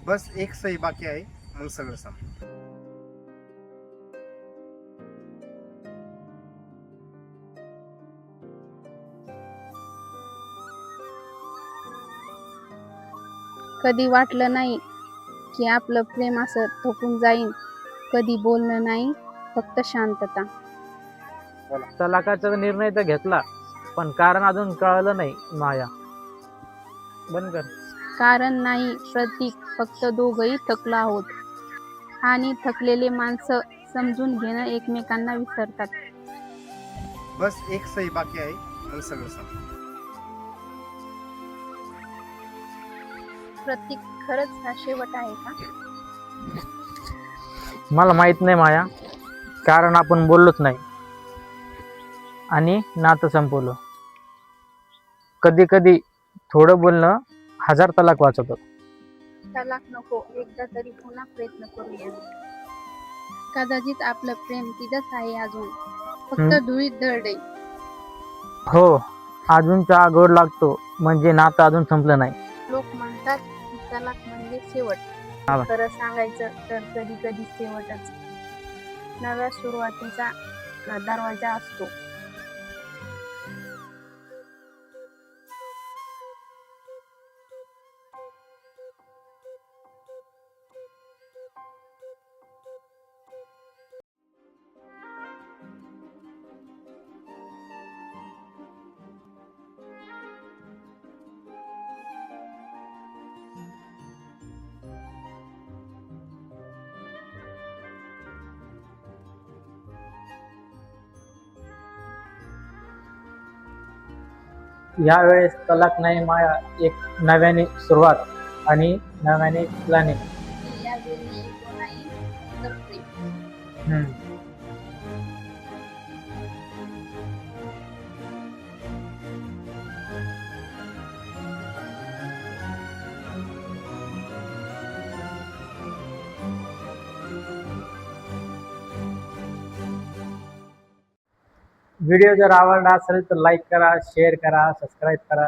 बस एक सही बाकी आहे, मग सगळं संपलं. कधी वाटलं नाही की आपलं प्रेम असं थकून जाईन. कधी बोलणं नाही, फक्त शांतता. तलाकाचा निर्णय तर घेतला, पण कारण अजून कळलं नाही. माया बंद कर. कारण नाही प्रतीक, फक्त दोघंही थकलो आहोत. आणि थकलेले माणसं समजून घेणं एकमेकांना विसरतात. बस एक सही बाकी आहे, मग सगळं संपलं. प्रतीक, खरंच हा शेवट आहे का? मला माहित नाही माया, कारण आपण बोललोच नाही आणि नातं संपवलं. कधी कधी थोडं बोलणं हजार तलाक वाचवतं. तलाक नको, एकदा तरी पुन्हा प्रयत्न करूया. कदाचित आपलं प्रेम तिथंच आहे अजून, फक्त धुळीत दळलंय. हो, अजून चहा गोड लागतो म्हणजे नातं अजून संपलं नाही. लोक म्हणतात की तलाक म्हणजे शेवट. हा. खरं सांगायचं तर कधी कधी शेवटच नव्या सुरुवातीचा दरवाजा असतो. यावेळेस तलाक नाही माया, एक नव्याने सुरुवात आणि नव्याने प्लॅनिंग. यावेळी ego नाही, फक्त प्रेम. व्हिडिओ जर आवडला असेल तर लाईक करा, शेअर करा, सबस्क्राईब करा.